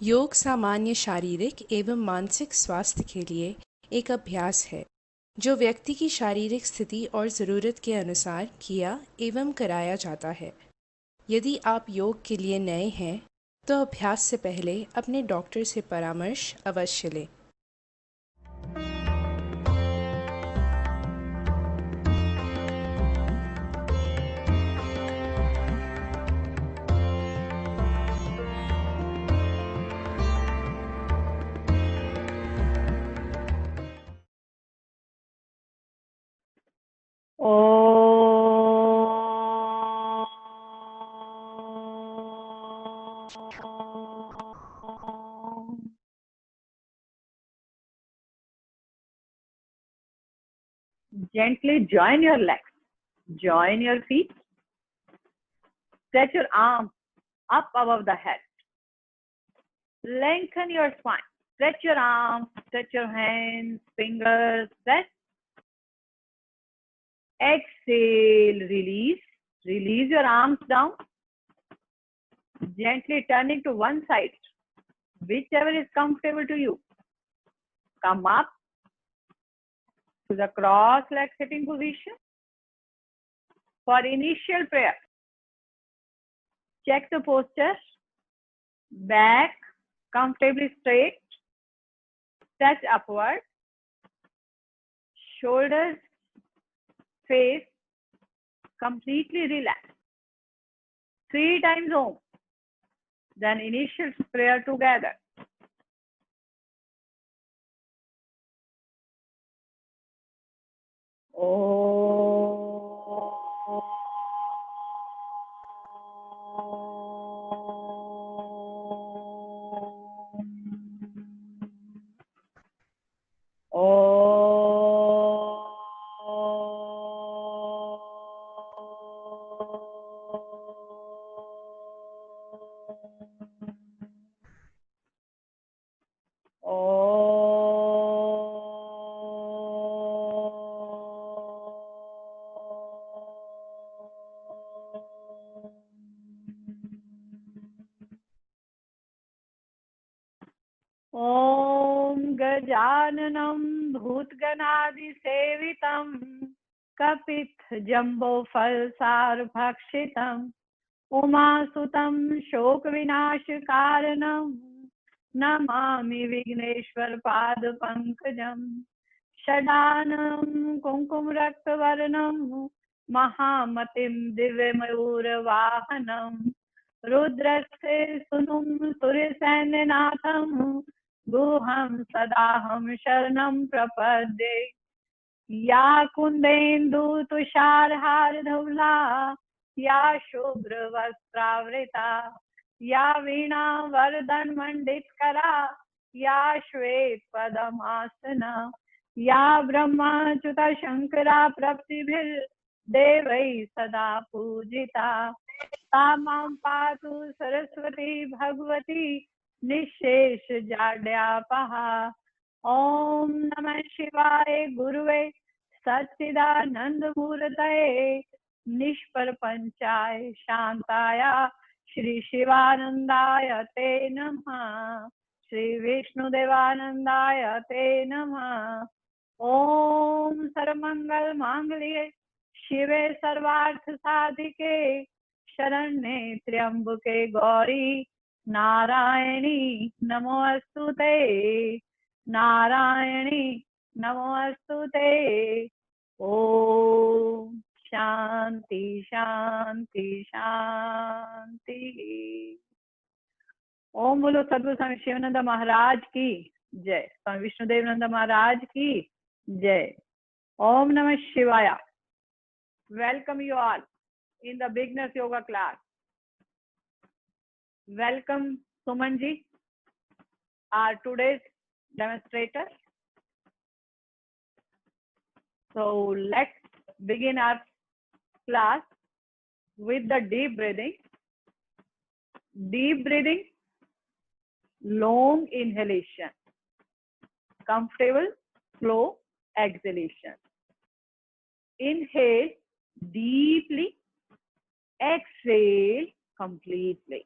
योग सामान्य शारीरिक एवं मानसिक स्वास्थ्य के लिए एक अभ्यास है जो व्यक्ति की शारीरिक स्थिति और ज़रूरत के अनुसार किया एवं कराया जाता है। यदि आप योग के लिए नए हैं तो अभ्यास से पहले अपने डॉक्टर से परामर्श अवश्य लें। Gently join your legs, join your feet, stretch your arms up above the head, lengthen your spine, stretch your arms, stretch your hands, fingers, stretch. Exhale, release your arms down, gently turning to one side, whichever is comfortable to you. Come up to the cross leg sitting position. For initial prayer, check the posture, back comfortably straight, touch upward, shoulders, face completely relaxed. 3 times Om. Then initial prayer together. ॐ गजाननं भूतगणादिसेवितं कपित्थजम्बोफलसारभक्षितम् उमासुतं शोकविनाशकारणं नमामि विघ्नेश्वरपादपङ्कजं षडानं कुङ्कुमरक्तवर्णं महामतिं दिव्यमयूरवाहनं रुद्रस्य सुनुं सूर्यसैन्यनाथं गुहं सदाहं शरणं प्रपद्ये या कुन्देन्दु तुषारहारधवला या शुभ्रवस्त्रावृता या वीणा वरदन्मण्डितकरा या श्वेतपद्मासना या ब्रह्मच्युता शङ्करा प्रभृतिभिर्देवैः सदा पूजिता सा मां पातु सरस्वती भगवती निःशेषजाड्यापहा। ॐ नमः शिवाय गुरुवे सच्चिदानन्दमूर्तये निष्प्रपञ्चाय शान्ताय श्री शिवानन्दाय ते नमः। श्री विष्णुदेवानन्दाय ते नमः। ॐ सर्वमङ्गल माङ्गल्ये शिवे सर्वार्थसाधिके शरण्ये त्र्यम्बके गौरी नारायणी नमोऽस्तुते। नारायणी नमोऽस्तुते। ओम शांति शांति शांति। ओम बोलो सद्गुरु स्वामी शिवानंद महाराज की जय। स्वामी विष्णुदेवानंद महाराज की जय। ओम नमः शिवाय। Welcome you all in the beginners yoga class. Welcome Suman ji, our today's demonstrator. So let's begin our class with the deep breathing. Deep breathing, long inhalation, comfortable slow exhalation. Inhale deeply, exhale completely.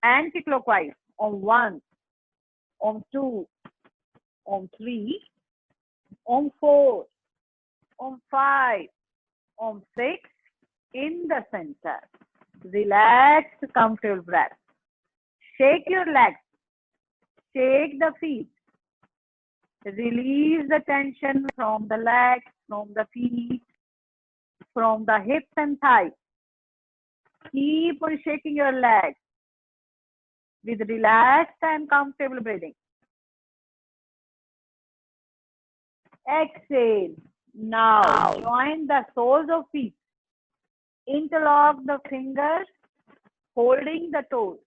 anti-clockwise. Om 1, Om 2, Om 3, Om 4, Om 5, Om 6. In the center. Relaxed, comfortable breath. Shake your legs. Shake the feet. Release the tension from the legs, from the feet, from the hips and thighs. Keep on shaking your legs with relaxed and comfortable breathing. Exhale. Now join the soles of feet. Interlock the fingers, holding the toes.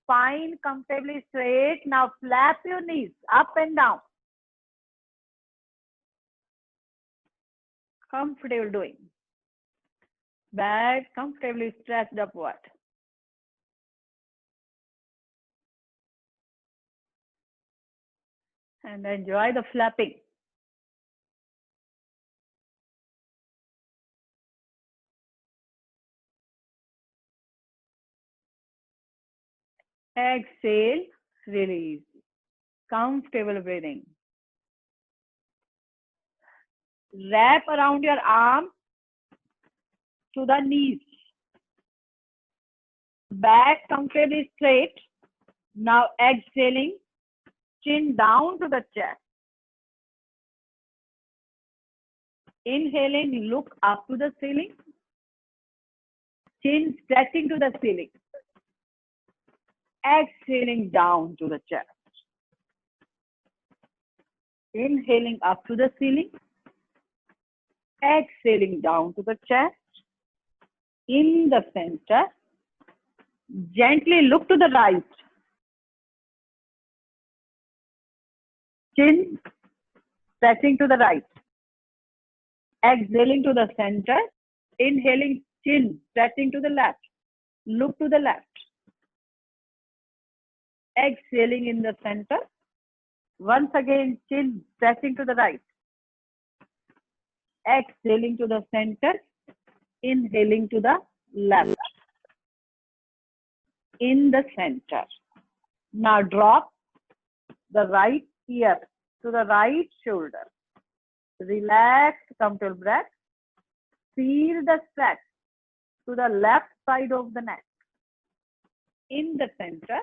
Spine comfortably straight. Now flap your knees up and down. Comfortable doing. Back comfortably stretched upward. And enjoy the flapping. Exhale, release. Comfortable breathing. Wrap around your arm to the knees. Back comfortably straight. Now exhaling, chin down to the chest. Inhaling, look up to the ceiling. Chin stretching to the ceiling. Exhaling down to the chest. Inhaling up to the ceiling. Exhaling down to the chest. In the center. Gently look to the right. Chin stretching to the right. Exhaling to the center. Inhaling, chin stretching to the left. Look to the left. Exhaling in the center. Once again, chin stretching to the right. Exhaling to the center. Inhaling to the left. In the center. Now drop the right ear to the right shoulder. Relaxed, comfortable breath. Feel the stretch to the left side of the neck. In the center,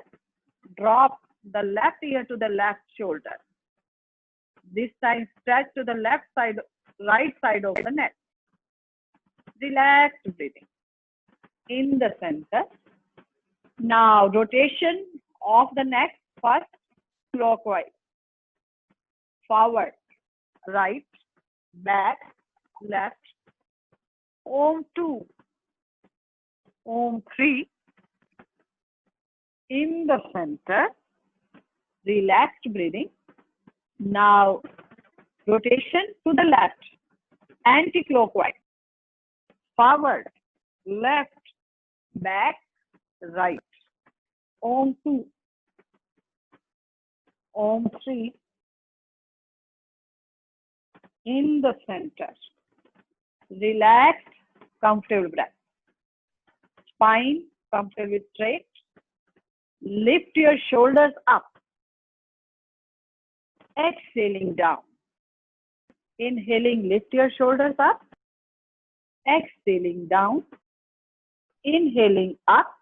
drop the left ear to the left shoulder. This time stretch to the left side, right side of the neck. Relaxed breathing. In the center. Now rotation of the neck first clockwise. Forward, right, back, left. Om 2, Om 3. In the center, relaxed breathing. Now rotation to the left, anti-clockwise. Forward, left, back, right. Om 2, Om 3. In the center. Relaxed, comfortable breath. Spine comfortably straight. Lift your shoulders up. Exhaling down. Inhaling, lift your shoulders up. Exhaling down. Inhaling up.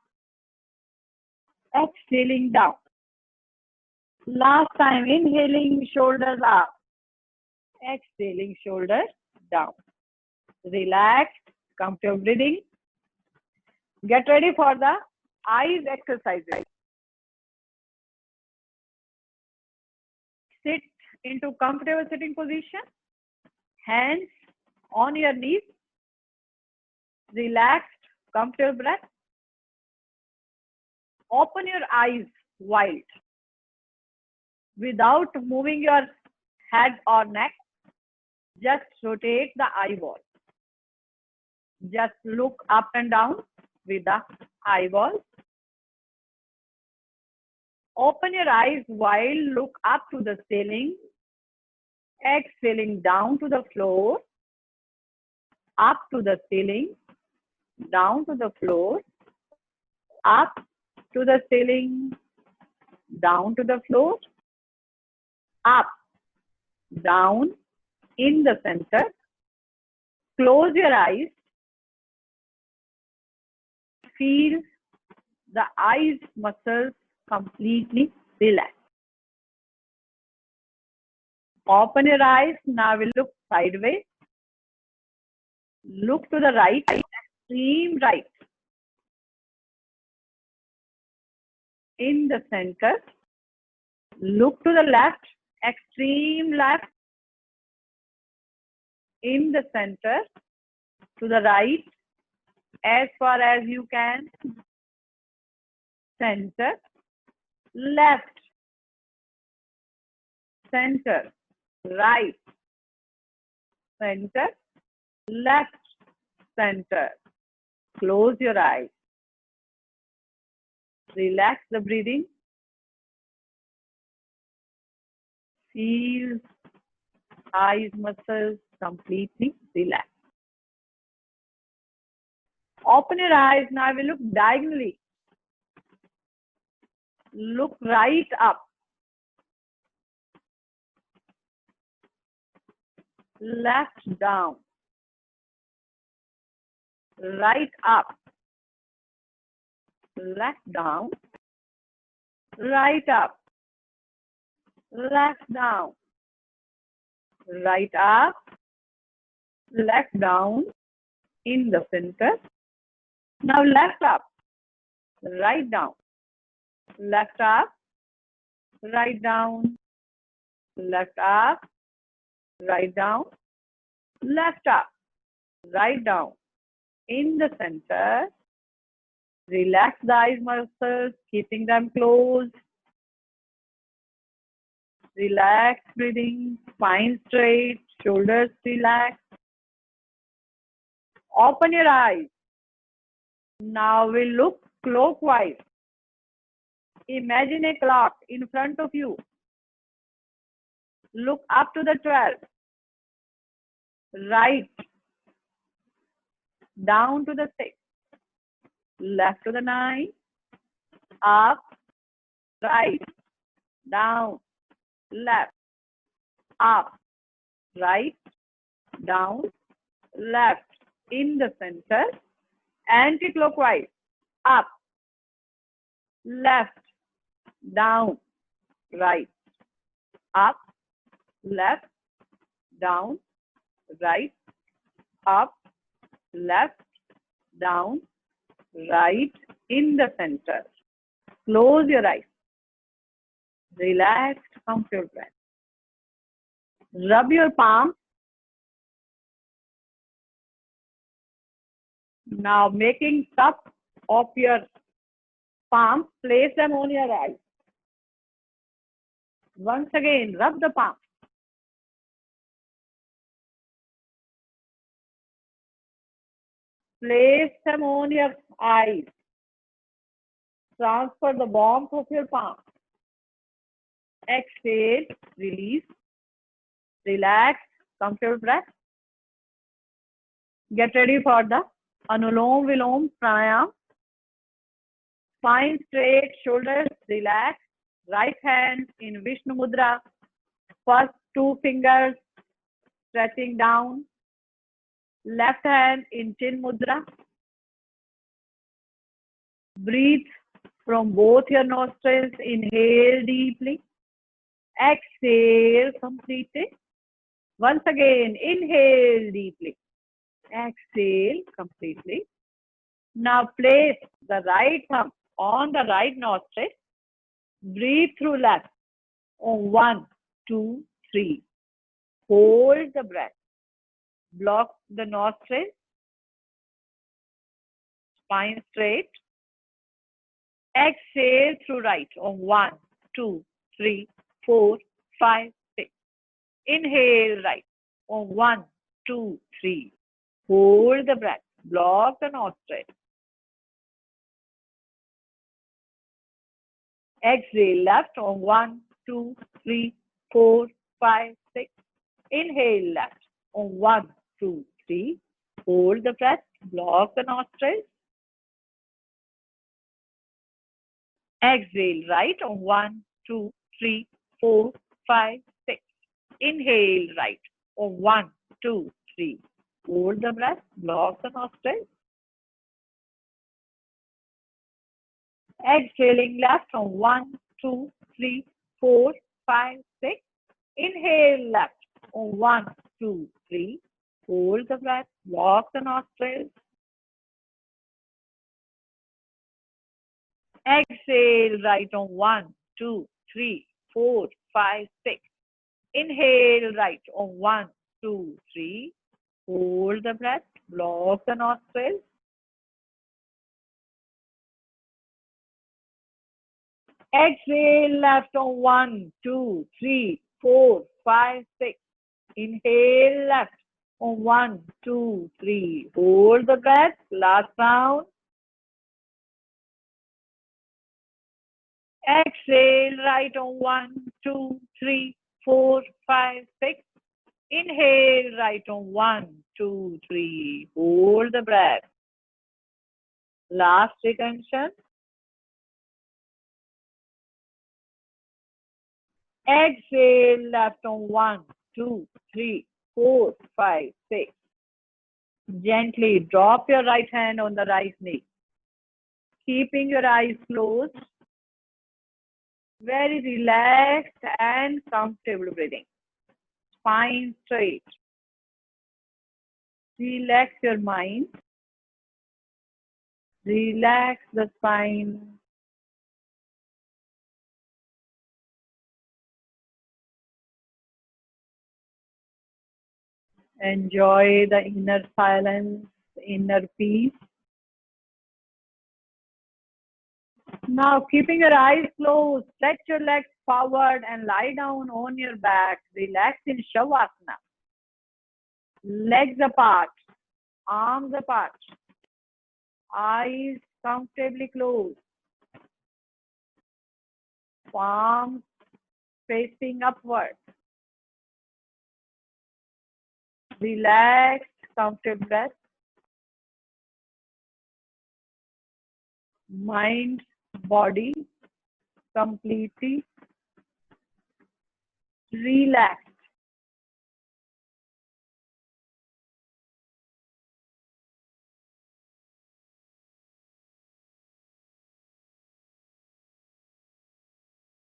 Exhaling down. Last time, inhaling, shoulders up. Exhaling, shoulders down. Relaxed, comfortable breathing. Get ready for the eyes exercises. Sit into comfortable sitting position. Hands on your knees. Relaxed, comfortable breath. Open your eyes wide. Without moving your head or neck, just rotate the eyeball. Just look up and down with the eyeball. Open your eyes wide, look up to the ceiling. Exhaling down to the floor. Up to the ceiling. Down to the floor. Up to the ceiling, down to the floor, up, down, in the center. Close your eyes. Feel the eyes muscles completely relax. Open your eyes. Now we look sideways. Look to the right, extreme right. In the center. Look to the left, extreme left. In the center. To the right, as far as you can. Center, left, center, right, center, left, center. Close your eyes. Relax the breathing. Feel eyes muscles completely relaxed. Open your eyes. Now we look diagonally. Look right up. Left down. Right up. Left down. Right up. Left down. Right up. Left down. In the center. Now left up. Right down. Left up. Right down. Left up. Right down. Left up. Right down. In the center. Relax the eyes muscles, keeping them closed. Relax breathing, spine straight, shoulders relaxed. Open your eyes. Now we look clockwise. Imagine a clock in front of you. Look up to the 12. Right. Down to the 6. Left to the 9. Up. Right. Down. Left. Up. Right. Down. Left. In the center. Anti-clockwise. Up. Left. Down. Right. Up. Left. Down. Right. Up. Left. Down. Right. In the center. Close your eyes. Relaxed, comfortable breath. Rub your palms. Now making cup of your palms, place them on your eyes. Once again, rub the palms. Place them on your eyes. Transfer the warmth of your palm. Exhale, release. Relax, comfortable breath. Get ready for the Anulom Vilom Pranayam. Spine straight, shoulders relaxed. Right hand in Vishnu Mudra. First 2 fingers stretching down. Left hand in Chin Mudra. Breathe from both your nostrils. Inhale deeply. Exhale completely. Once again, inhale deeply. Exhale completely. Now place the right thumb on the right nostril. Breathe through left. On 1, 2, 3. Hold the breath. Block the nostril. Spine straight. Exhale through right. On 1, 2, 3, 4, 5, 6. Inhale right. On 1, 2, 3. Hold the breath. Block the nostril. Exhale left on 1, 2, 3, 4, 5, 6. Inhale left on 1, 2, 3. Hold the breath. Block the nostrils. Exhale, right on 1, 2, 3, 4, 5, 6. Inhale, right on 1, 2, 3. Hold the breath, block the nostrils. Exhaling left on 1, 2, 3, 4, 5, 6. Inhale left on 1, 2, 3. Hold the breath, block the nostrils. Exhale right on 1, 2, 3, 4, 5, 6. Inhale right on 1, 2, 3. Hold the breath, block the nostrils. Exhale left on 1, 2, 3, 4, 5, 6. Inhale left on 1, 2, 3. Hold the breath. Last round. Exhale right on 1, 2, 3, 4, 5, 6. Inhale right on 1, 2, 3. Hold the breath. Last retention. Exhale left on 1, 2, 3, 4, 5, 6. Gently drop your right hand on the right knee. Keeping your eyes closed. Very relaxed and comfortable breathing. Spine straight. Relax your mind. Relax the spine. Enjoy the inner silence, inner peace. Now, keeping your eyes closed, stretch your legs forward and lie down on your back. Relax in Shavasana. Legs apart, arms apart, eyes comfortably closed, palms facing upward. Relaxed, comfortable breath. Mind, body completely relaxed.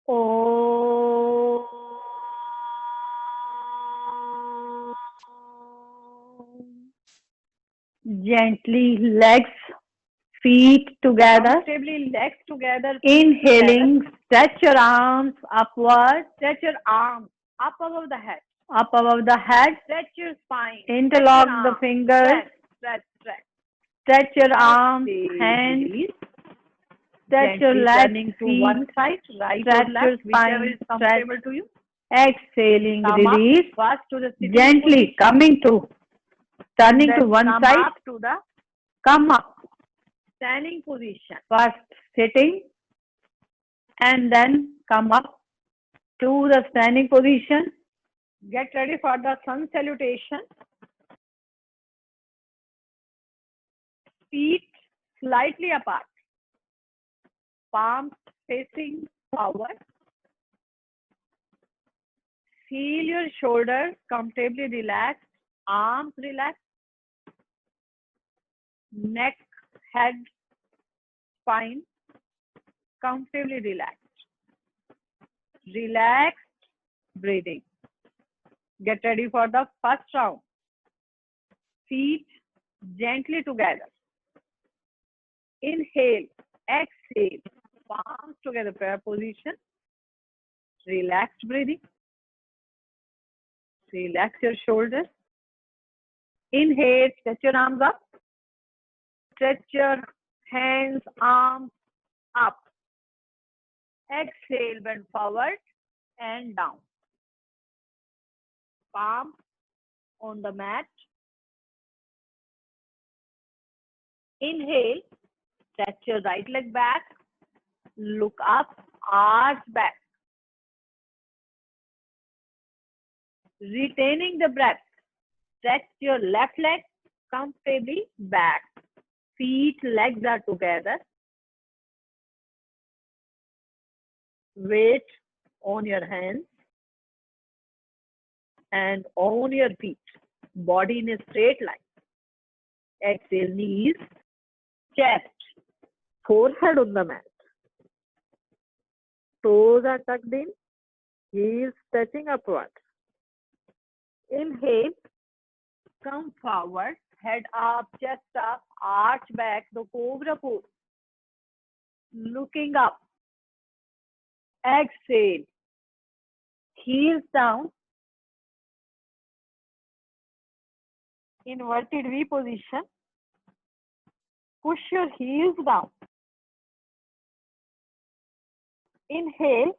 Oh. Gently legs, feet together. Comfortably legs together. Inhaling, stretch your arms upward. Stretch your arms up above the head. Up above the head. Stretch your spine. Interlock the fingers. Stretch. Stretch your arms, hands. Stretch your legs, to one side, right or left, whichever is comfortable to you. Exhaling, release. First to the gently coming to, turning to one side. To the come up. Standing position. First sitting and then come up to the standing position. Get ready for the sun salutation. Feet slightly apart. Palms facing forward. Feel your shoulders comfortably relaxed. Arms relaxed. Neck, head, spine comfortably relaxed. Relaxed breathing. Get ready for the first round. Feet gently together. Inhale, exhale, palms together, prayer position. Relaxed breathing. Relax your shoulders. Inhale, stretch your arms up. Stretch your hands, arms up. Exhale, bend forward and down. Palm on the mat. Inhale, stretch your right leg back. Look up, arch back. Retaining the breath. Stretch your left leg comfortably back. Feet, legs are together. Weight on your hands and on your feet. Body in a straight line. Exhale, knees, chest, forehead on the mat. Toes are tucked in, heels touching upward. Inhale, come forward, head up, chest up, arch back, the cobra pose. Looking up. Exhale, heels down, inverted V position. Push your heels down. Inhale,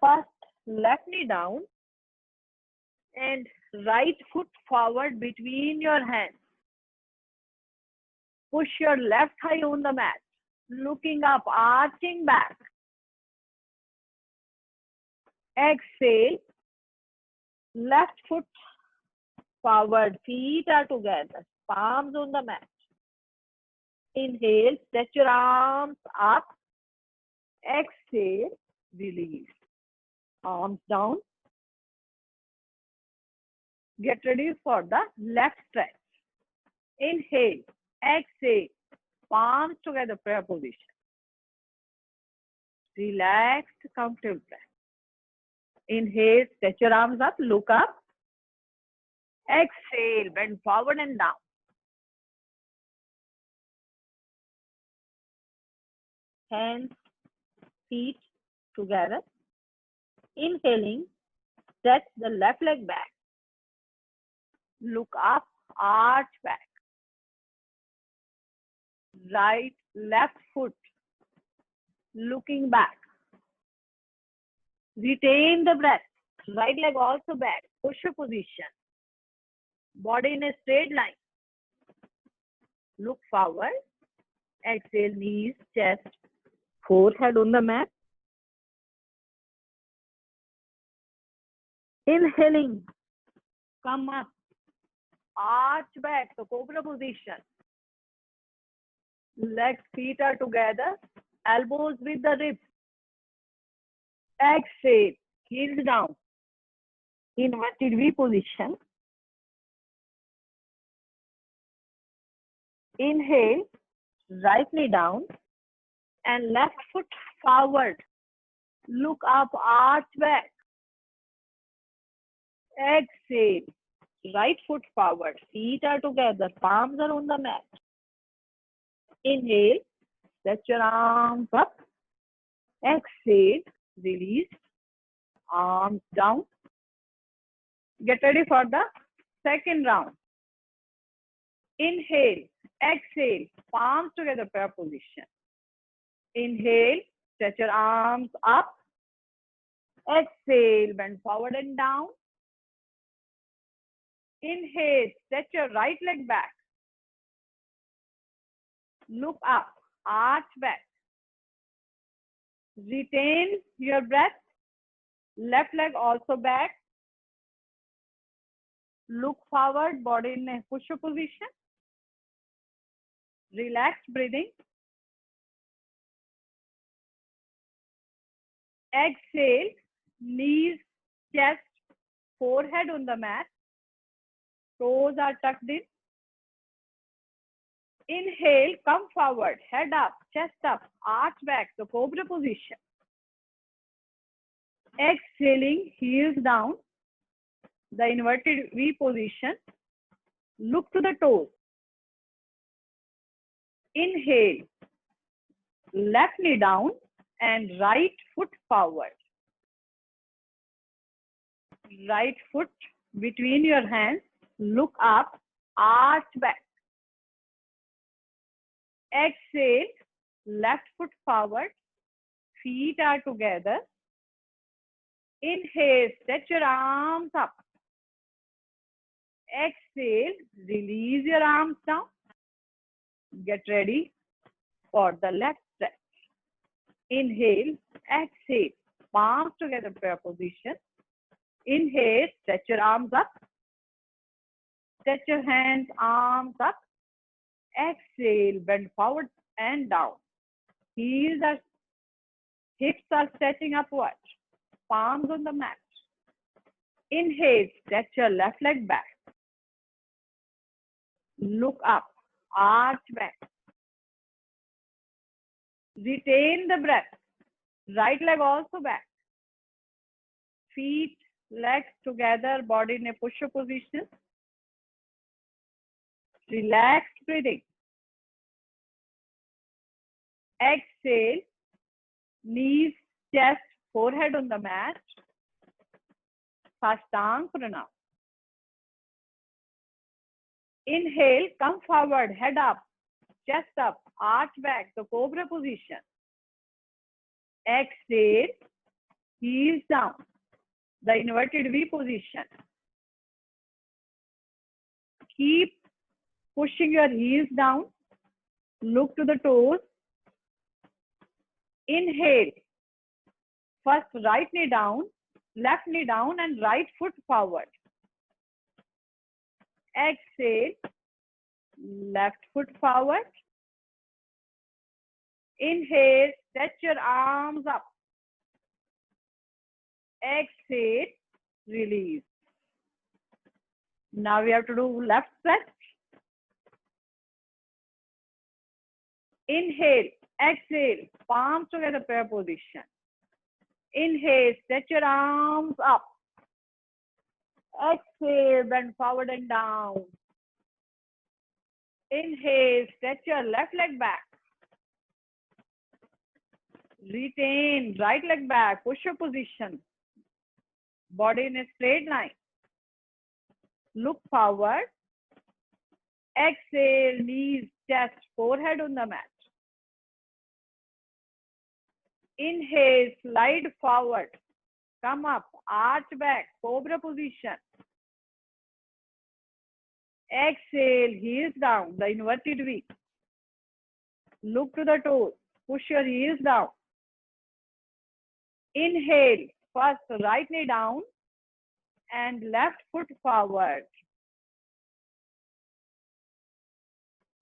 first left knee down and right foot forward between your hands. Push your left thigh on the mat. Looking up, arching back. Exhale, left foot forward, feet are together, palms on the mat. Inhale, stretch your arms up. Exhale, release. Arms down. Get ready for the left stretch. Inhale, exhale, palms together, prayer position. Relaxed, comfortable breath. Inhale, stretch your arms up, look up. Exhale, bend forward and down. Hands, feet together. Inhaling, stretch the left leg back. Look up, arch back. Right, left foot. Looking back. Retain the breath. Right leg also back. Push-up position. Body in a straight line. Look forward. Exhale, knees, chest, forehead on the mat. Inhaling. Come up. Arch back. So cobra position. Legs, feet are together. Elbows with the ribs. Exhale. Heels down. Inverted V position. Inhale. Right knee down. And left foot forward. Look up, arch back. Exhale. Right foot forward. Feet are together. Palms are on the mat. Inhale. Stretch your arms up. Exhale. Release. Arms down. Get ready for the second round. Inhale. Exhale. Palms together, prayer position. Inhale. Stretch your arms up. Exhale. Bend forward and down. Inhale. Stretch your right leg back. Look up. Arch back. Retain your breath. Left leg also back. Look forward. Body in a push-up position. Relaxed breathing. Exhale. Knees, chest, forehead on the mat. Toes are tucked in. Inhale, come forward, head up, chest up, arch back, the cobra position. Exhaling, heels down, the inverted V position. Look to the toes. Inhale, left knee down and right foot forward. Right foot between your hands, look up, arch back. Exhale, left foot forward, feet are together. Inhale, stretch your arms up. Exhale, release your arms down. Get ready for the left stretch. Inhale, exhale, palms together, prayer position. Inhale, stretch your arms up. Stretch your hands, arms up. Exhale, bend forward and down. Heels are Hips are stretching upward. Palms on the mat. Inhale, stretch your left leg back. Look up, arch back. Retain the breath. Right leg also back. Feet, legs together, body in a push-up position. Relaxed breathing. Exhale, knees, chest, forehead on the mat. Sashtang Pranam. Inhale, come forward, head up, chest up, arch back, the cobra position. Exhale, heels down, the inverted V position. Keep pushing your heels down. Look to the toes. Inhale. First right knee down, left knee down and right foot forward. Exhale. Left foot forward. Inhale. Stretch your arms up. Exhale. Release. Now we have to do left stretch. Inhale. Exhale. Palms together, prayer position. Inhale, stretch your arms up. Exhale, bend forward and down. Inhale, stretch your left leg back. Retain right leg back, push your position. Body in a straight line. Look forward. Exhale, knees, chest, forehead on the mat. Inhale, slide forward. Come up, arch back, cobra position. Exhale, heels down, the inverted V. Look to the toes, push your heels down. Inhale, first right knee down and left foot forward.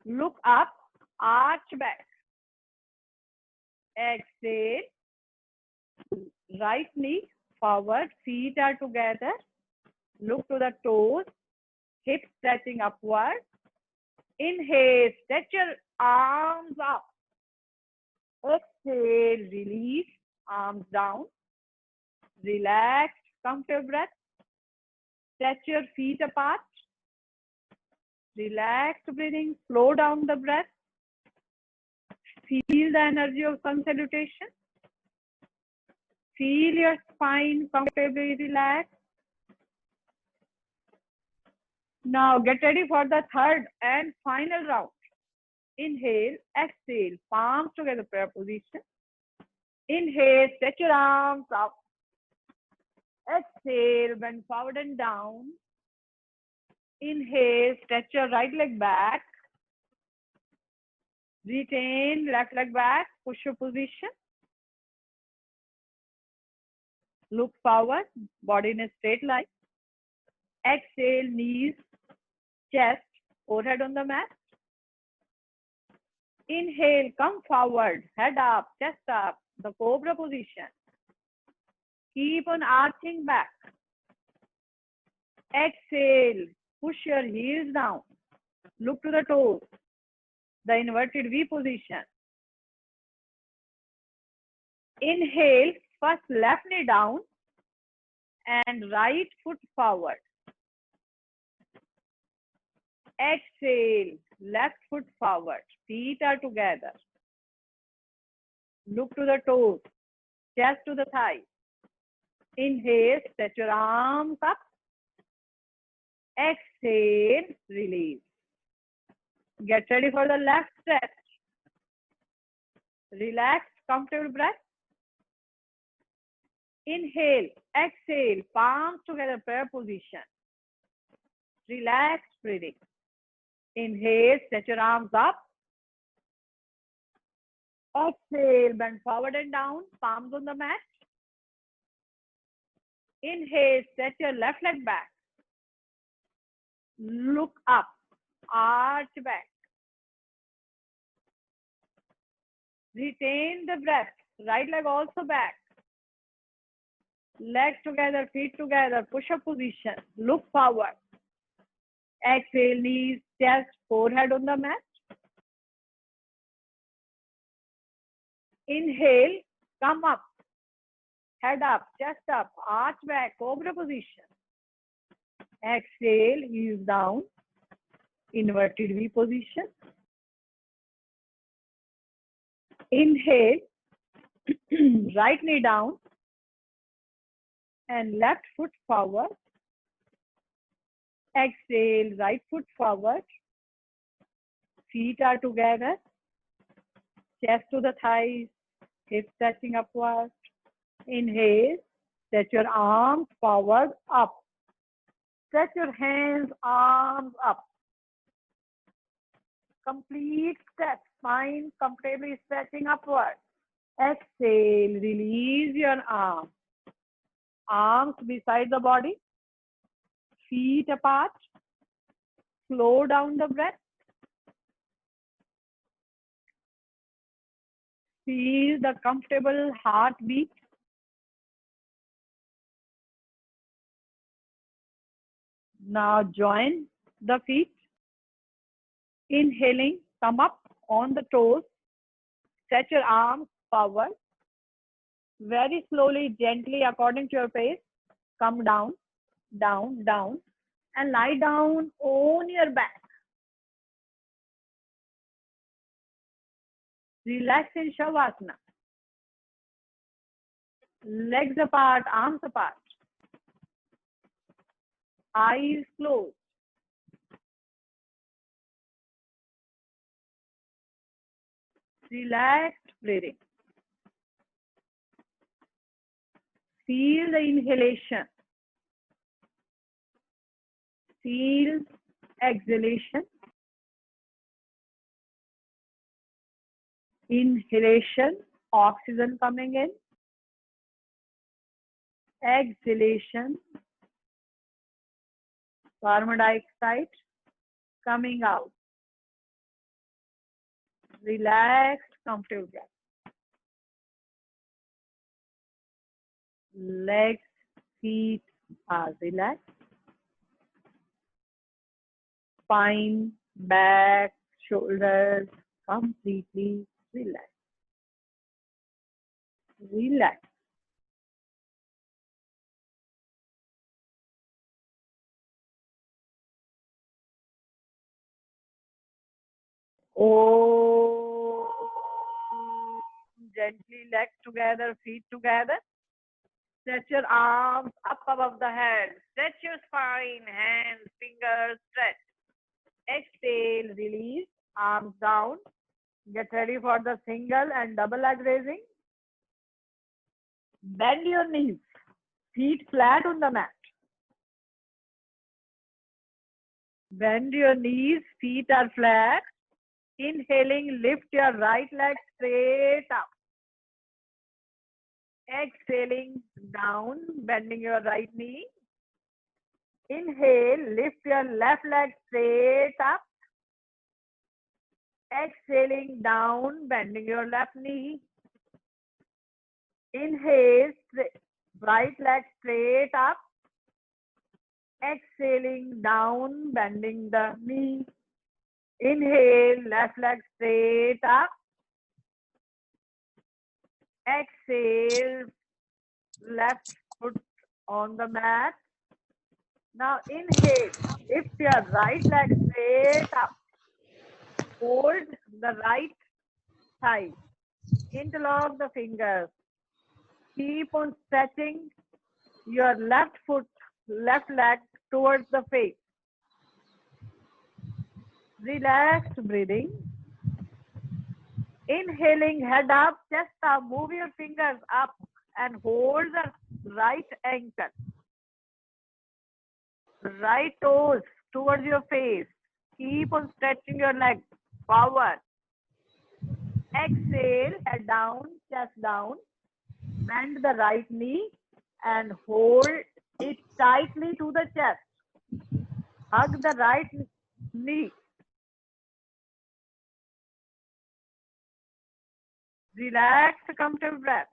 Look up, arch back. Exhale, right knee forward, feet are together. Look to the toes, hips stretching upward. Inhale, stretch your arms up. Exhale, release, arms down. Relax, come to your breath. Stretch your feet apart. Relaxed breathing, slow down the breath. Feel the energy of sun salutation. Feel your spine comfortably relaxed. Now get ready for the third and final round. Inhale, exhale, palms together, prayer position. Inhale, stretch your arms up. Exhale, bend forward and down. Inhale, stretch your right leg back. Retain left leg back, push your position. Look forward, body in a straight line. Exhale, knees, chest, forehead on the mat. Inhale, come forward, head up, chest up, the cobra position. Keep on arching back. Exhale, push your heels down. Look to the toes, the inverted V position. Inhale, first left knee down and right foot forward. Exhale, left foot forward. Feet are together. Look to the toes, chest to the thighs. Inhale, stretch your arms up. Exhale, release. Get ready for the left stretch. Relaxed, comfortable breath. Inhale, exhale, palms together, prayer position. Relaxed breathing. Inhale, stretch your arms up. Exhale, bend forward and down, palms on the mat. Inhale, stretch your left leg back. Look up, arch back. Retain the breath. Right leg also back. Legs together, feet together, push-up position. Look forward. Exhale, knees, chest, forehead on the mat. Inhale, come up. Head up, chest up, arch back, cobra position. Exhale, heels down, inverted V position. Inhale, right knee down and left foot forward. Exhale, right foot forward. Feet are together. Chest to the thighs, hips touching upward. Inhale, stretch your arms forward, up. Stretch your hands, arms up. Complete step, spine comfortably stretching upward. Exhale, release your arms. Arms beside the body, feet apart. Slow down the breath. Feel the comfortable heartbeat. Now join the feet. Inhaling, come up on the toes. Stretch your arms forward. Very slowly, gently, according to your pace. Come down, down, down, and lie down on your back. Relax in Shavasana. Legs apart, arms apart. Eyes closed. Relaxed breathing. Feel the inhalation. Feel exhalation. Inhalation, oxygen coming in. Exhalation, carbon dioxide coming out. Relaxed, comfortable breath. Legs, feet are relaxed. Spine, back, shoulders completely relaxed. Relax. Oh, gently legs together, feet together. Stretch your arms up above the head. Stretch your spine, hands, fingers, stretch. Exhale, release, arms down. Get ready for the single and double leg raising. Bend your knees, feet flat on the mat. Bend your knees, feet are flat. Inhaling, lift your right leg straight up. Exhaling, down, bending your right knee. Inhale, lift your left leg straight up. Exhaling, down, bending your left knee. Inhale, right leg straight up. Exhaling, down, bending the knee. Inhale, left leg straight up. Exhale, left foot on the mat. Now inhale, lift your right leg straight up. Hold the right thigh. Interlock the fingers. Keep on stretching your left foot, left leg towards the face. Relaxed breathing. Inhaling, head up, chest up, move your fingers up and hold the right ankle. Right toes towards your face. Keep on stretching your legs forward. Exhale, head down, chest down. Bend the right knee and hold it tightly to the chest. Hug the right knee. Relax, comfortable breath.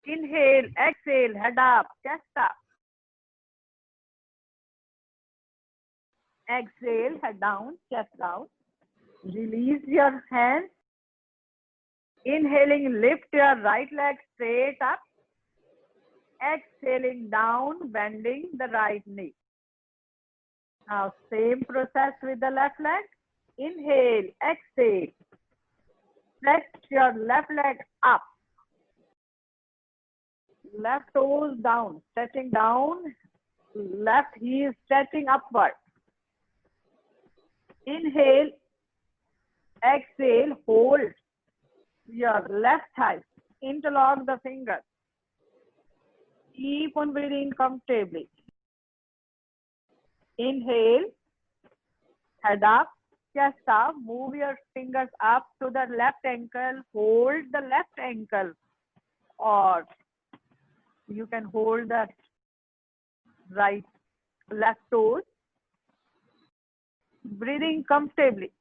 Inhale, exhale, head up, chest up. Exhale, head down, chest down. Release your hands. Inhaling, lift your right leg straight up. Exhaling down, bending the right knee. Now, same process with the left leg. Inhale, exhale. Stretch your left leg up. Left toes down, stretching down. Left heel stretching upward. Inhale, exhale, hold your left thigh. Interlock the fingers. Keep on breathing comfortably. Inhale, head up, chest up. Move your fingers up to the left ankle. Hold the left ankle, or you can hold the left toes. Breathing comfortably.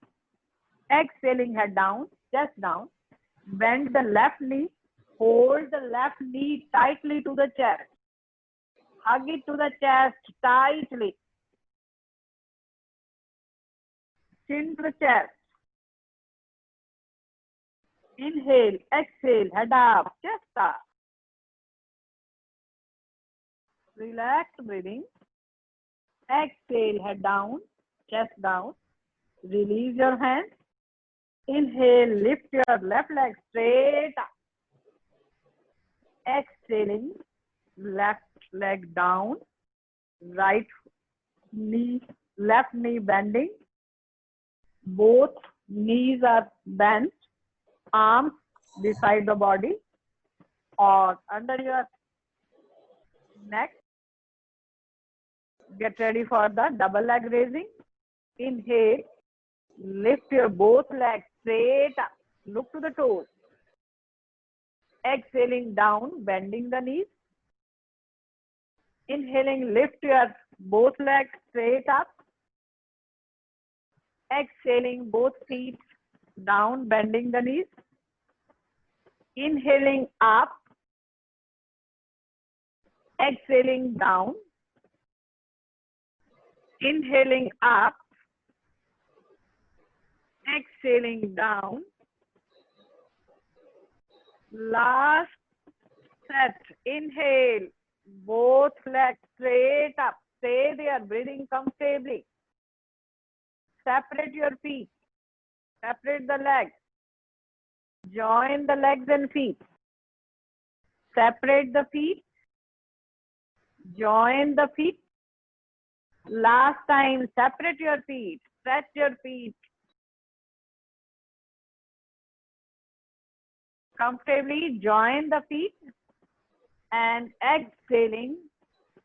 Exhaling, head down, chest down. Bend the left knee. Hold the left knee tightly to the chest. Hug it to the chest tightly. Chin to the chest. Inhale, exhale, head up, chest up. Relax breathing. Exhale, head down, chest down. Release your hands. Inhale, lift your left leg straight up. Exhaling, left leg down, right knee, left knee bending. Both knees are bent, arms beside the body or under your neck. Get ready for the double leg raising. Inhale, lift your both legs straight up. Look to the toes. Exhaling down, bending the knees. Inhaling, lift your both legs straight up. Exhaling, both feet down, bending the knees. Inhaling up. Exhaling down. Inhaling up. Exhaling down. Last set. Inhale, both legs straight up. Stay there, breathing comfortably. Separate your feet. Separate the legs. Join the legs and feet. Separate the feet. Join the feet. Last time, separate your feet. Stretch your feet. Comfortably join the feet and exhaling,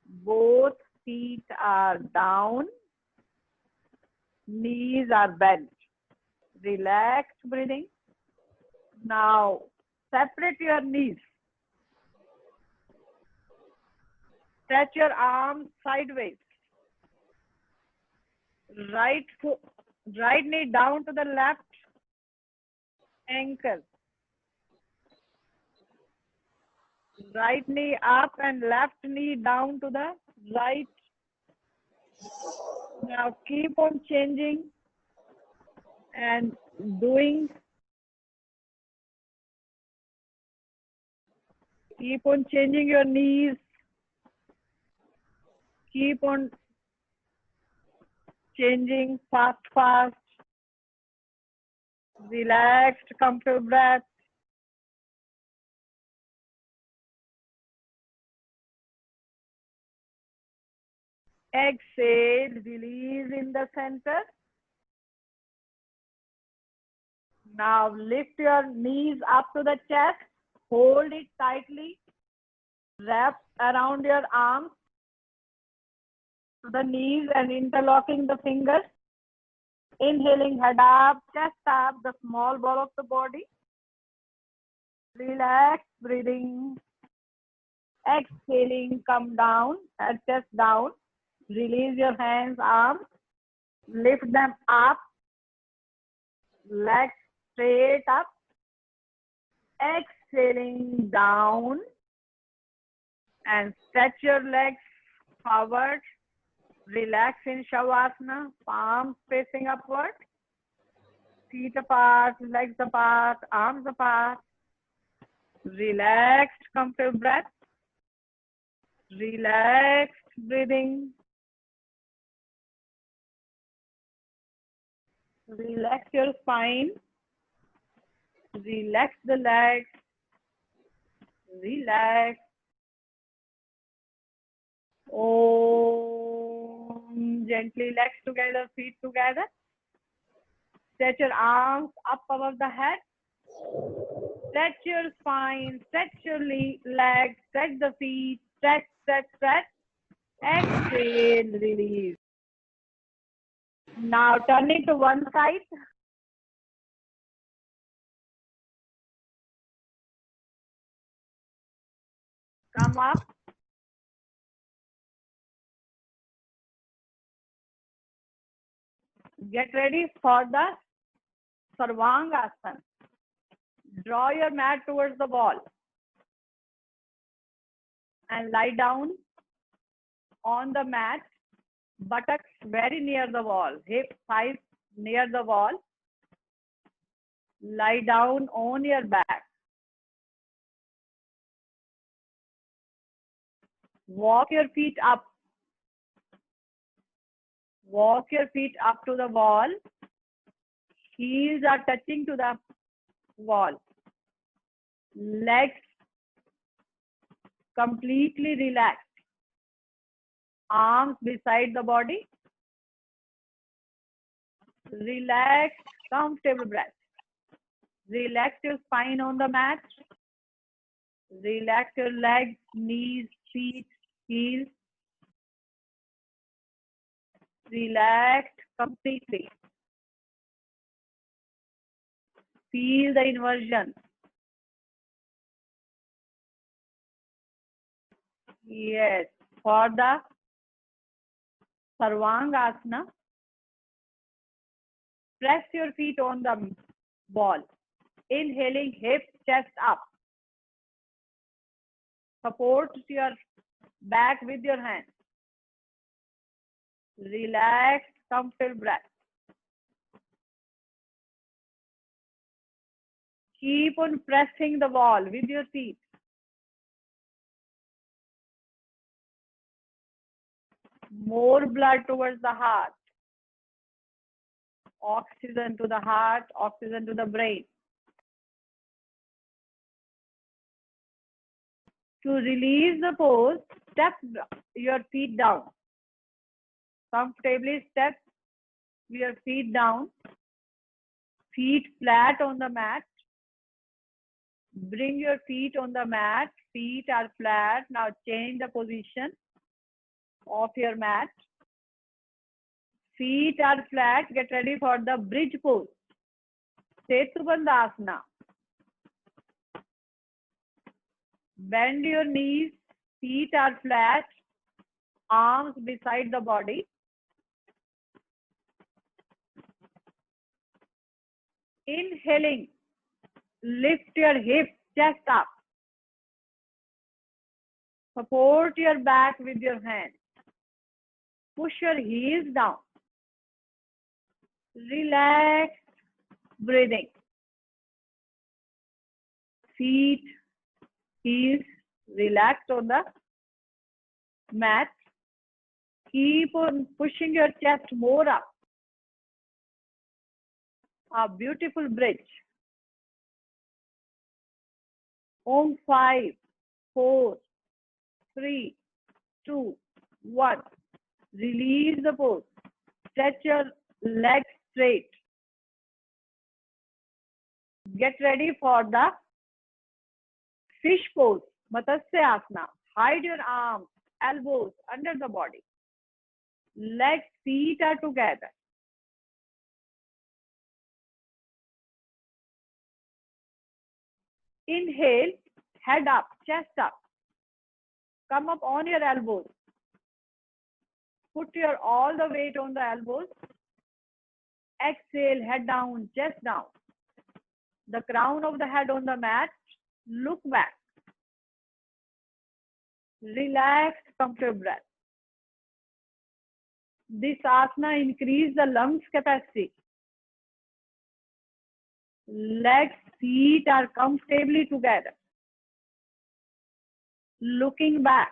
both feet are down, knees are bent. Relaxed breathing. Now separate your knees. Stretch your arms sideways. Right knee down to the left ankle. Right knee up and left knee down to the right. Now keep on changing and doing. Keep on changing your knees. Keep on changing fast. Relaxed, comfortable breath. Exhale, release in the center. Now lift your knees up to the chest. Hold it tightly. Wrap around your arms to the knees and interlocking the fingers. Inhaling, head up, chest up, the small ball of the body. Relax, breathing. Exhaling, come down, and chest down. Release your hands, arms. Lift them up. Legs straight up. Exhaling down and stretch your legs forward. Relax in Shavasana, palms facing upward, feet apart, legs apart, arms apart. Relaxed, comfortable breath. Relaxed breathing. Relax your spine. Relax the legs. Relax. Om. Gently legs together, feet together. Stretch your arms up above the head. Stretch your spine, stretch your legs, stretch the feet, stretch, stretch, stretch. Exhale, release. Now turning to one side. Come up. Get ready for the Sarvangasana. Draw your mat towards the wall and lie down on the mat. Buttocks very near the wall, hips, thighs near the wall. Lie down on your back. Walk your feet up. Walk your feet up to the wall. Heels are touching to the wall. Legs completely relaxed. Arms beside the body. Relax, comfortable breath. Relax your spine on the mat. Relax your legs, knees, feet, heels. Relaxed completely. Feel the inversion. Yes, for the Sarvangasana, press your feet on the wall. Inhaling, hips, chest up. Support your back with your hands. Relax, comfortable breath. Keep on pressing the wall with your feet. More blood towards the heart. Oxygen to the heart, oxygen to the brain. To release the pose, step your feet down. Comfortably step your feet down. Feet flat on the mat. Bring your feet on the mat. Feet are flat. Now change the position of your mat. Feet are flat. Get ready for the bridge pose. Setubandhasana. Bend your knees. Feet are flat. Arms beside the body. Inhaling. Lift your hips, chest up. Support your back with your hands. Push your heels down. Relax, breathing. Feet, heels, relaxed on the mat. Keep on pushing your chest more up. A beautiful bridge. Om 5, 4, 3, 2, 1. Release the pose. Stretch your legs straight. Get ready for the fish pose, Matsasyasana. Hide your arms, elbows under the body. Legs, feet are together. Inhale, head up, chest up. Come up on your elbows. Put your all the weight on the elbows. Exhale, head down, chest down. the crown of the head on the mat. Look back. Relax, comfortable breath. This asana increases the lungs capacity. Legs, feet are comfortably together. Looking back.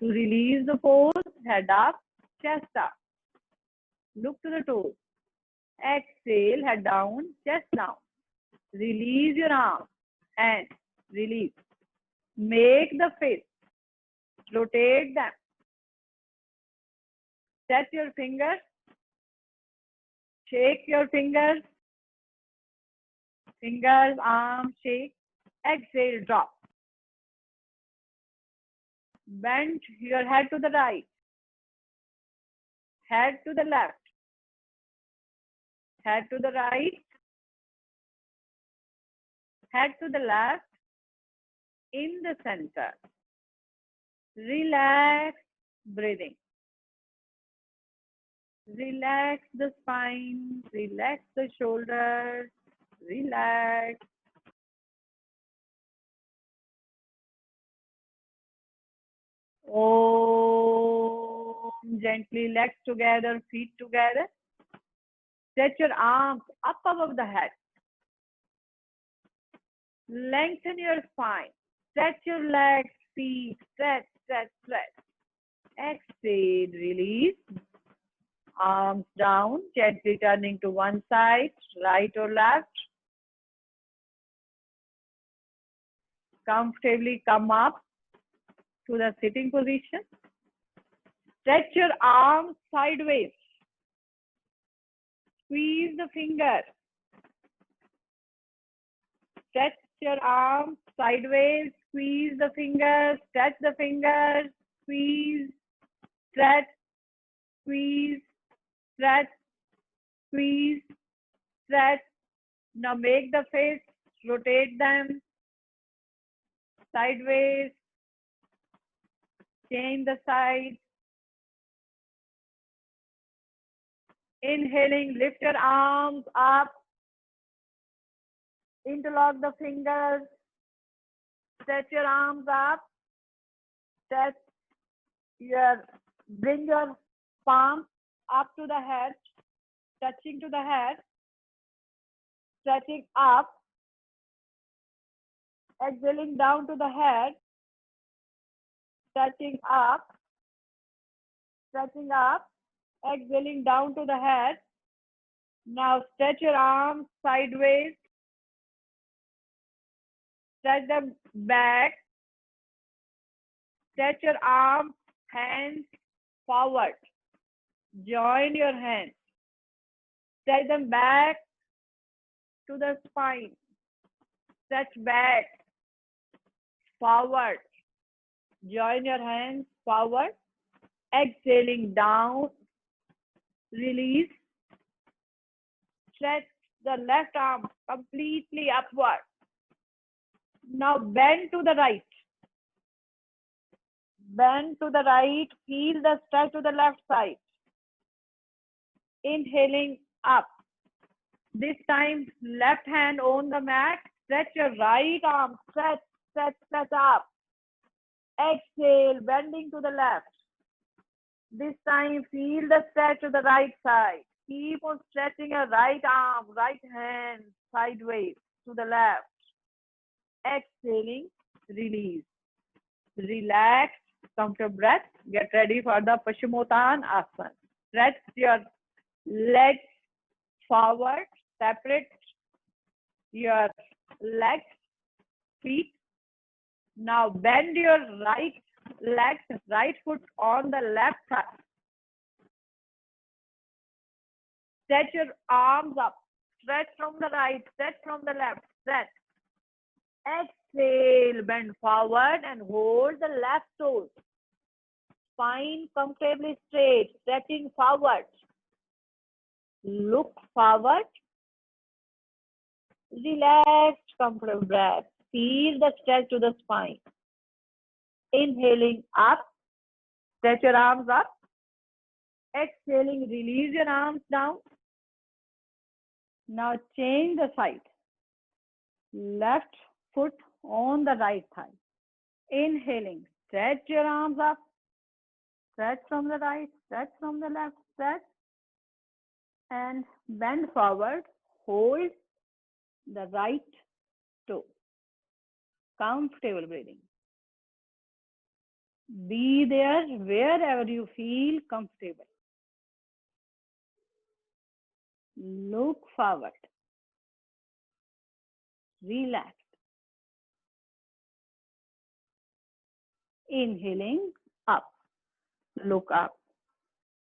To release the pose, head up, chest up. Look to the toes. Exhale, head down, chest down. Release your arms and release. Make the fist. Rotate them. Set your fingers. Shake your fingers. Fingers, arms, shake. Exhale, drop. Bend your head to the right. Head to the left. Head to the right. Head to the left. In the center. Relax breathing. Relax the spine. Relax the shoulders. Relax. Oh, gently legs together, feet together. Stretch your arms up above the head. Lengthen your spine. Stretch your legs, feet. Stretch, stretch, stretch. Exhale, release. Arms down, gently turning to one side, right or left. Comfortably come up to the sitting position. Stretch your arms sideways. Squeeze the finger. Stretch your arms sideways. Squeeze the fingers. Stretch the fingers. Squeeze. Stretch. Squeeze. Stretch. Squeeze. Stretch. Now make the face. Rotate them. Sideways. Change the side. Inhaling, lift your arms up. Interlock the fingers. Stretch your arms up. Stretch bring your palms up to the head, touching to the head, stretching up, exhaling down to the head, stretching up, exhaling down to the head. Now stretch your arms sideways, stretch them back, stretch your arms, hands forward, join your hands, stretch them back to the spine, stretch back, forward, join your hands forward, exhaling down, release, stretch the left arm completely upward. Now bend to the right. Bend to the right, feel the stretch to the left side. Inhaling up. This time, left hand on the mat. Stretch your right arm. Stretch, stretch, stretch up. Exhale, bending to the left. This time, feel the stretch to the right side. Keep on stretching your right arm, right hand, sideways to the left. Exhaling, release. Relax, comfortable breath. Get ready for the Paschimottanasana. Stretch your legs forward, separate your legs, feet. Now bend your right leg, right foot on the left side. Stretch your arms up. Stretch from the right, stretch from the left, stretch. Exhale, bend forward and hold the left toes. Spine comfortably straight, stretching forward. Look forward. Relaxed, comfortable breath. Feel the stretch to the spine. Inhaling up. Stretch your arms up. Exhaling, release your arms down. Now change the side. Left foot on the right thigh. Inhaling, stretch your arms up. Stretch from the right, stretch from the left, stretch. And bend forward. Hold the right toe. Comfortable breathing. Be there wherever you feel comfortable. Look forward. Relax. Inhaling, up. Look up.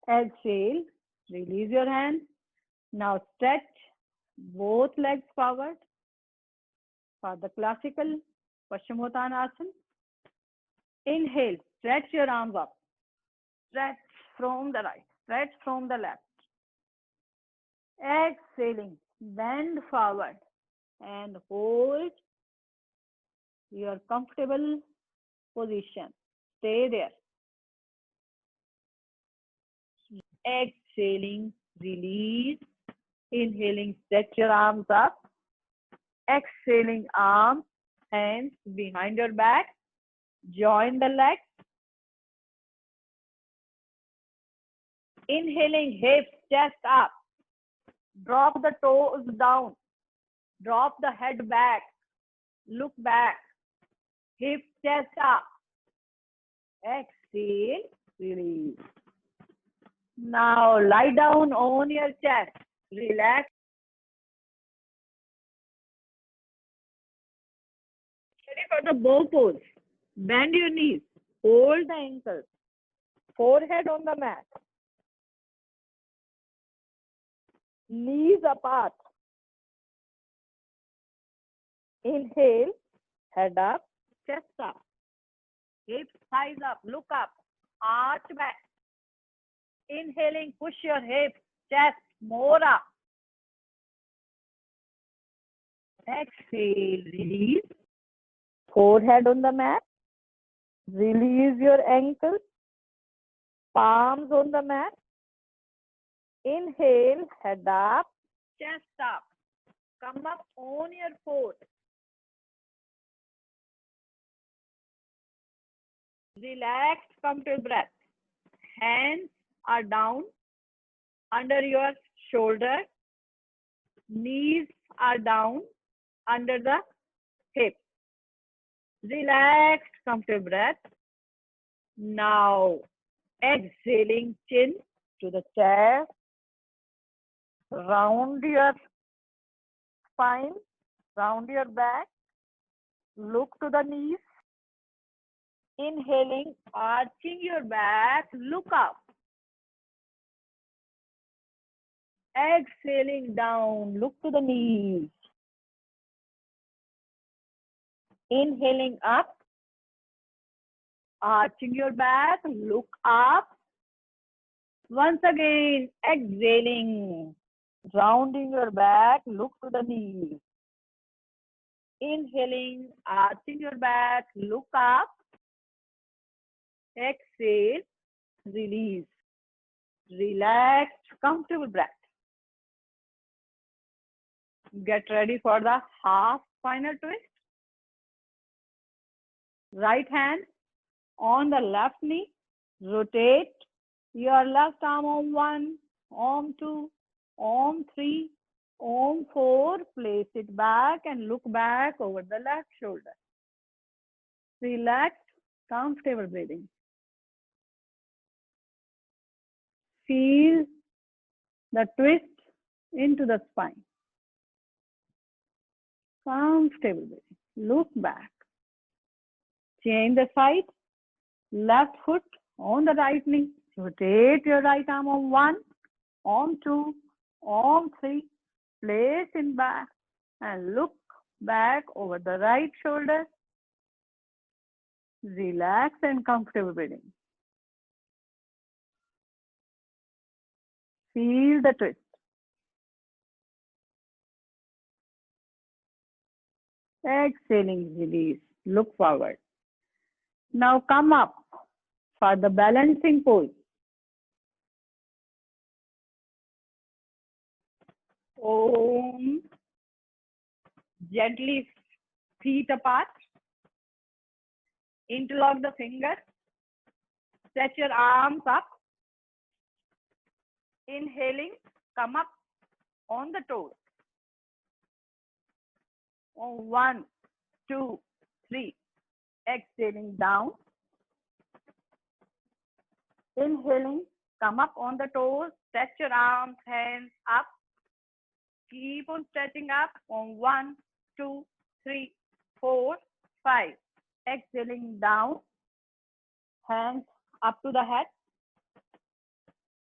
Exhale, release your hand. Now stretch both legs forward for the classical Paschimottanasana. Inhale, stretch your arms up. Stretch from the right, stretch from the left. Exhaling, bend forward and hold your comfortable position. Stay there. Exhaling, release. Inhaling, stretch your arms up. Exhaling, arms, hands behind your back. Join the legs. Inhaling, hips, chest up. Drop the toes down. Drop the head back. Look back. Hips, chest up. Exhale, release. Now lie down on your chest. Relax. Ready for the bow pose. Bend your knees. Hold the ankles. Forehead on the mat. Knees apart. Inhale, head up, chest up. Hips, thighs up, look up, arch back. Inhaling, push your hips, chest more up. Exhale, release. Forehead on the mat. Release your ankles. Palms on the mat. Inhale, head up, chest up. Come up on your foot. Relaxed, comfortable breath. Hands are down under your shoulder. Knees are down under the hips. Relaxed, comfortable breath. Now, exhaling, chin to the chest. Round your spine, round your back. Look to the knees. Inhaling, arching your back, look up. Exhaling down, look to the knees. Inhaling up, arching your back, look up. Once again, exhaling, rounding your back, look to the knees. Inhaling, arching your back, look up. Exhale, release. Relaxed, comfortable breath. Get ready for the half spinal twist. Right hand on the left knee. Rotate your left arm on 1, arm 2, arm 3, arm 4. Place it back and look back over the left shoulder. Relaxed, comfortable breathing. Feel the twist into the spine. Comfortable breathing. Look back. Change the side. Left foot on the right knee. Rotate your right arm on 1, arm 2, arm 3. Place it back and look back over the right shoulder. Relax and comfortable breathing. Feel the twist. Exhaling, release. Look forward. Now come up for the balancing pose. Om. Gently feet apart. Interlock the fingers. Stretch your arms up. Inhaling, come up on the toes. 1, 2, 3. Exhaling down. Inhaling, come up on the toes. Stretch your arms, hands up. Keep on stretching up on 1, 2, 3, 4, 5. Exhaling down. Hands up to the head.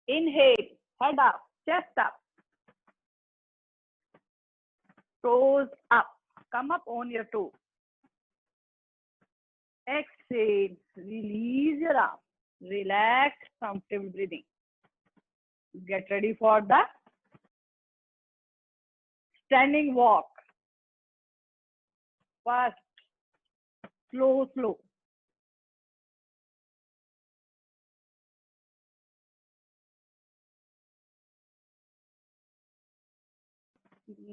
Inhale, head up, chest up. Toes up. Come up on your toes. Exhale, release your arm. Relax, comfortable breathing. Get ready for the standing walk. First, slow, slow.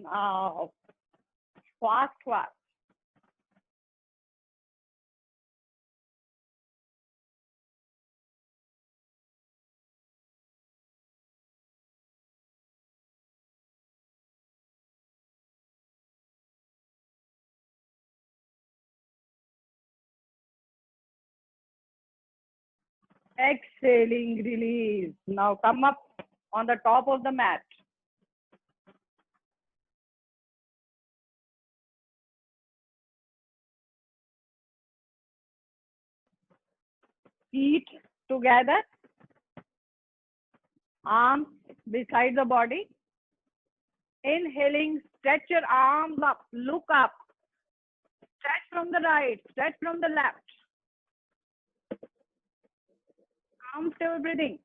Now, fast, fast. Exhaling, release. Now come up on the top of the mat. Feet together. Arms beside the body. Inhaling, stretch your arms up. Look up. Stretch from the right. Stretch from the left. Comfortable breathing.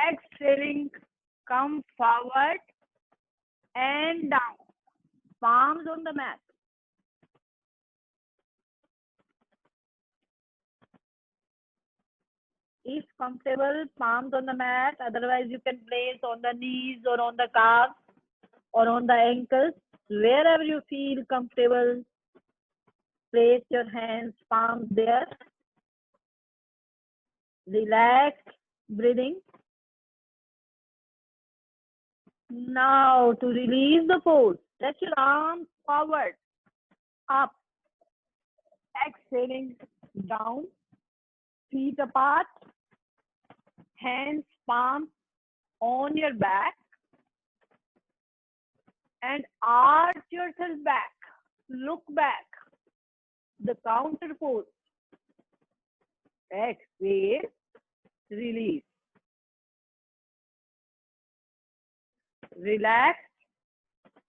Exhaling, come forward and down. Palms on the mat. If comfortable, palms on the mat. Otherwise, you can place on the knees or on the calves or on the ankles. Wherever you feel comfortable, place your hands, palms there. Relax, breathing. Now, to release the pose, stretch your arms forward, up. Exhaling, down. Feet apart. Hands, palms on your back. And arch yourself back. Look back. The counter pose. Exhale, release. Relax,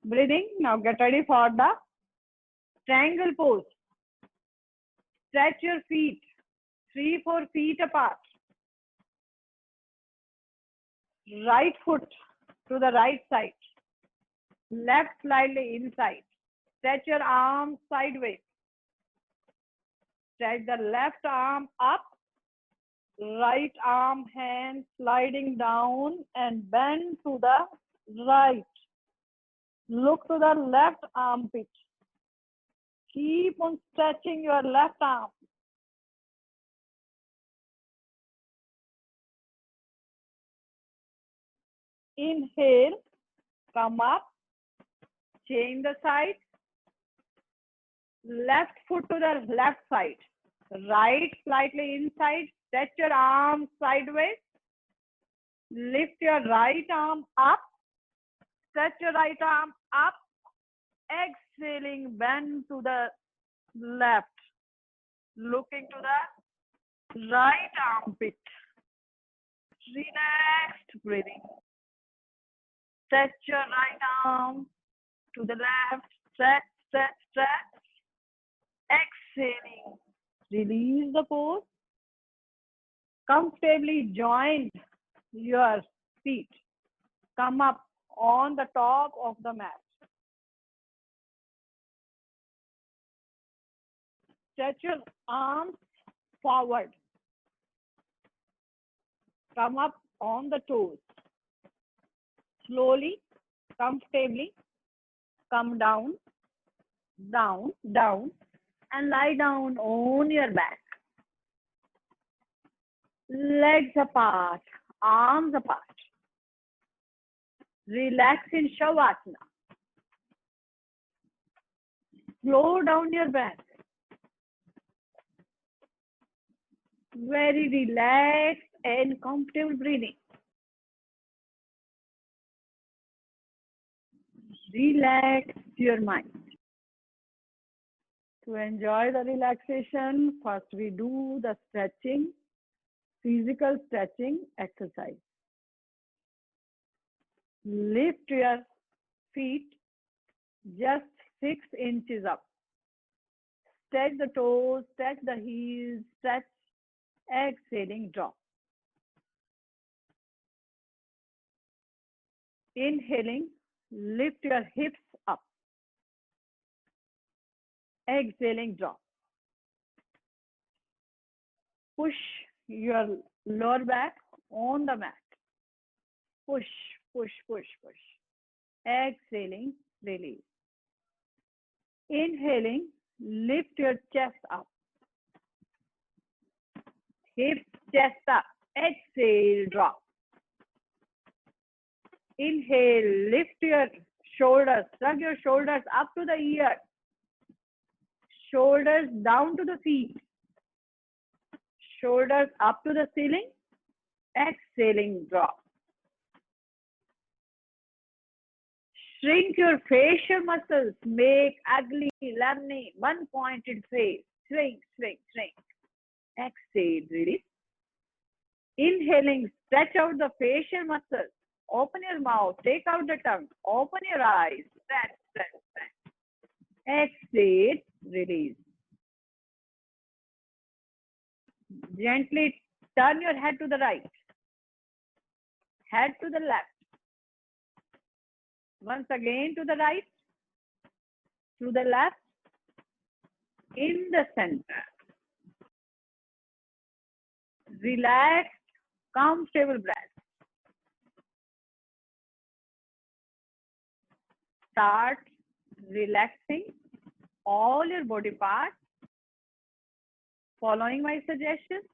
breathing. Now get ready for the triangle pose. Stretch your feet 3-4 feet apart. Right foot to the right side. Left slightly inside. Stretch your arms sideways. Stretch the left arm up. Right arm, hand sliding down and bend to the right. Look to the left armpit. Keep on stretching your left arm. Inhale, come up, change the side. Left foot to the left side. Right slightly inside. Stretch your arm sideways. Lift your right arm up. Stretch your right arm up. Exhaling, bend to the left. Looking to the right armpit. Relaxed breathing. Stretch your right arm to the left. Stretch, stretch, stretch. Exhaling. Release the pose. Comfortably join your feet. Come up on the top of the mat. Stretch your arms forward. Come up on the toes. Slowly comfortably. Come down, down, down, and lie down on your back. Legs apart, arms apart. Relax in Shavasana. Slow down your breath. Very relaxed and comfortable breathing. Relax your mind. To enjoy the relaxation, first we do the stretching, physical stretching exercise. Lift your feet just 6 inches up. Stretch the toes, stretch the heels, stretch, exhaling, drop. Inhaling, lift your hips up. Exhaling, drop. Push your lower back on the mat. Push, push, push, push. Exhaling, release. Inhaling, lift your chest up. Hips, chest up. Exhale, drop. Inhale, lift your shoulders. Drag your shoulders up to the ear. Shoulders down to the feet. Shoulders up to the ceiling. Exhaling, drop. Shrink your facial muscles. Make ugly, lemony, one-pointed face. Shrink, shrink, shrink. Exhale, release. Inhaling, stretch out the facial muscles. Open your mouth. Take out the tongue. Open your eyes. Stretch, stretch, stretch. Exhale, release. Gently turn your head to the right. Head to the left. Once again to the right. To the left. In the center. Relaxed, comfortable breath. Start relaxing all your body parts. Following my suggestions.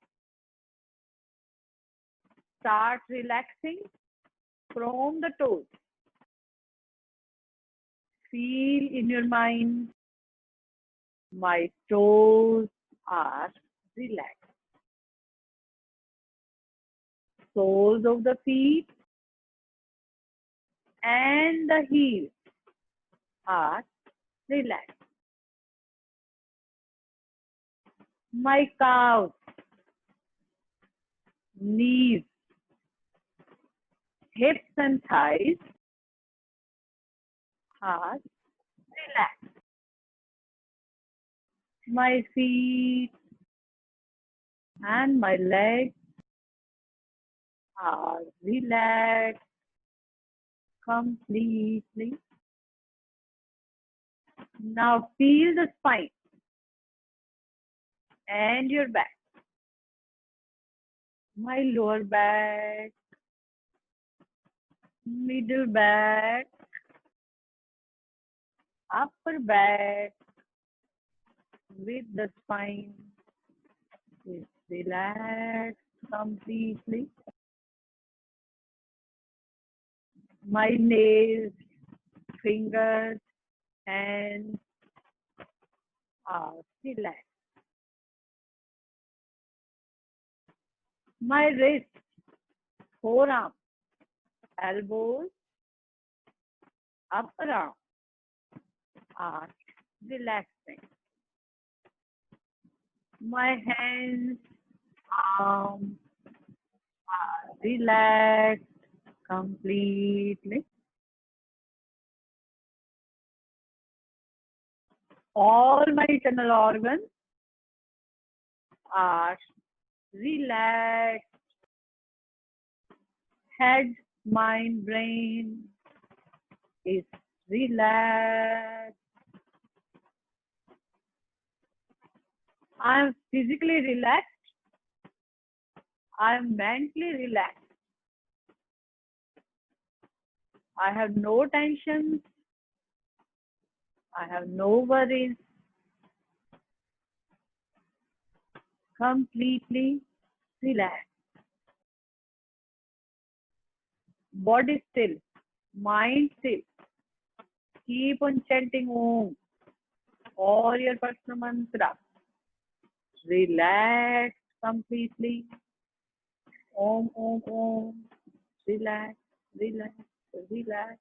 Start relaxing from the toes. Feel in your mind, my toes are relaxed. Soles of the feet and the heels are relaxed. My calves, knees, hips and thighs are relaxed. My feet and my legs are relaxed completely. Now feel the spine and your back. My lower back, middle back, upper back with the spine is relaxed completely. My nails, fingers, hands are relaxed. My wrist, forearm, elbows, upper arm are relaxing. My hands, arms are relaxed completely. All my internal organs are relaxed. Head, mind, brain is relaxed. I am physically relaxed. I am mentally relaxed. I have no tensions. I have no worries. Completely relaxed. Body still, mind still. Keep on chanting Om or your personal mantra. Relax completely. Om, Om, Om. Relax, relax, relax.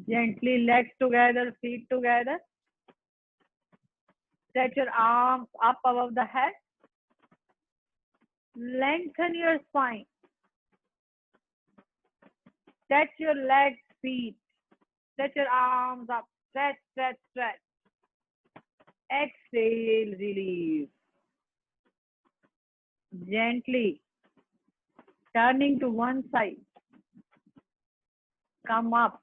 Gently legs together, feet together. Stretch your arms up above the head. Lengthen your spine. Stretch your legs, feet. Stretch your arms up. Stretch, stretch, stretch. Exhale, release. Gently turning to one side. Come up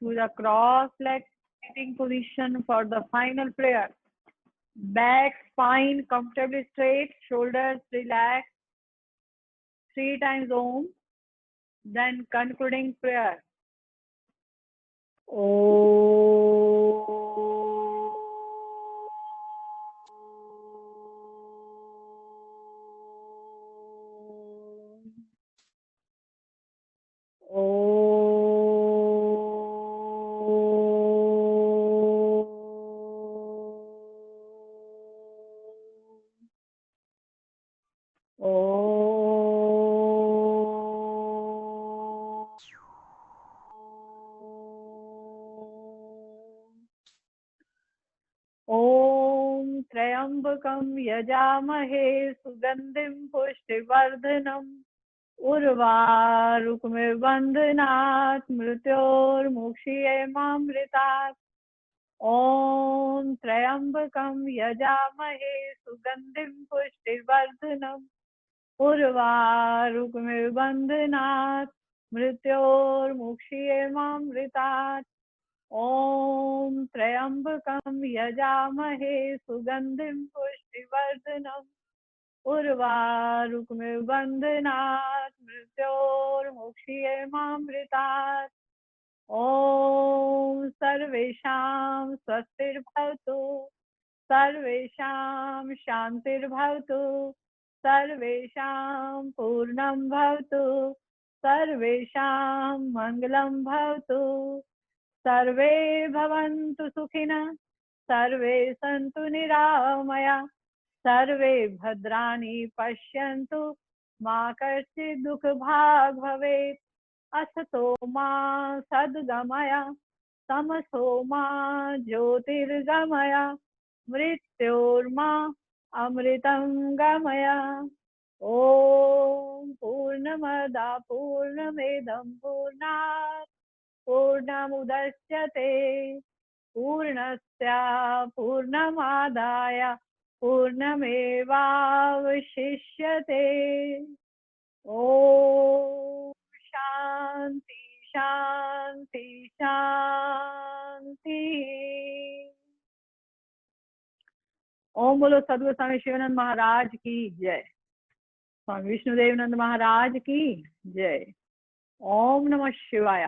to the cross-legged sitting position for the final prayer. Back, spine comfortably straight, shoulders relaxed. 3 times Om. Then concluding prayer. ॐ त्र्यम्बकं यजामहे सुगन्धिं पुष्टिवर्धनम् उर्वारुकमिव मृत्योर्मुक्षीयमामृतात् ॐ त्र्यम्बकं यजामहे सुगन्धिं पुष्टिवर्धनम् उर्वारुकमिव मृत्योर्मुक्षीयमामृतात् ॐ त्र्यम्बकं यजामहे सुगन्धिं पुष्टिवर्धनम् उर्वारुकमिव मृत्योर्मुक्षीयमामृतात् ॐ सर्वेषां स्वस्तिर्भवतु सर्वेषां शान्तिर्भवतु सर्वेषां पूर्णं भवतु सर्वेषां मङ्गलं भवतु सर्वे भवन्तु सुखिनः सर्वे सन्तु निरामया सर्वे भद्राणि पश्यन्तु मा कश्चित् दुःखभाग् भवेत् असतो मा सद्गमय तमसो मा ज्योतिर्गमय मृत्योर्मा अमृतं गमय ॐ पूर्णमदा पूर्णमिदं पूर्णात् पूर्णमुदच्यते पूर्णस्य पूर्णमादाय पूर्णमेवावशिष्यते ॐ शान्ति शान्ति शान्ति। ओम बोलो सद्गुरु स्वामी शिवानंद महाराज की जय। स्वामी विष्णुदेव नंद महाराज की जय। ओम नमः शिवाय।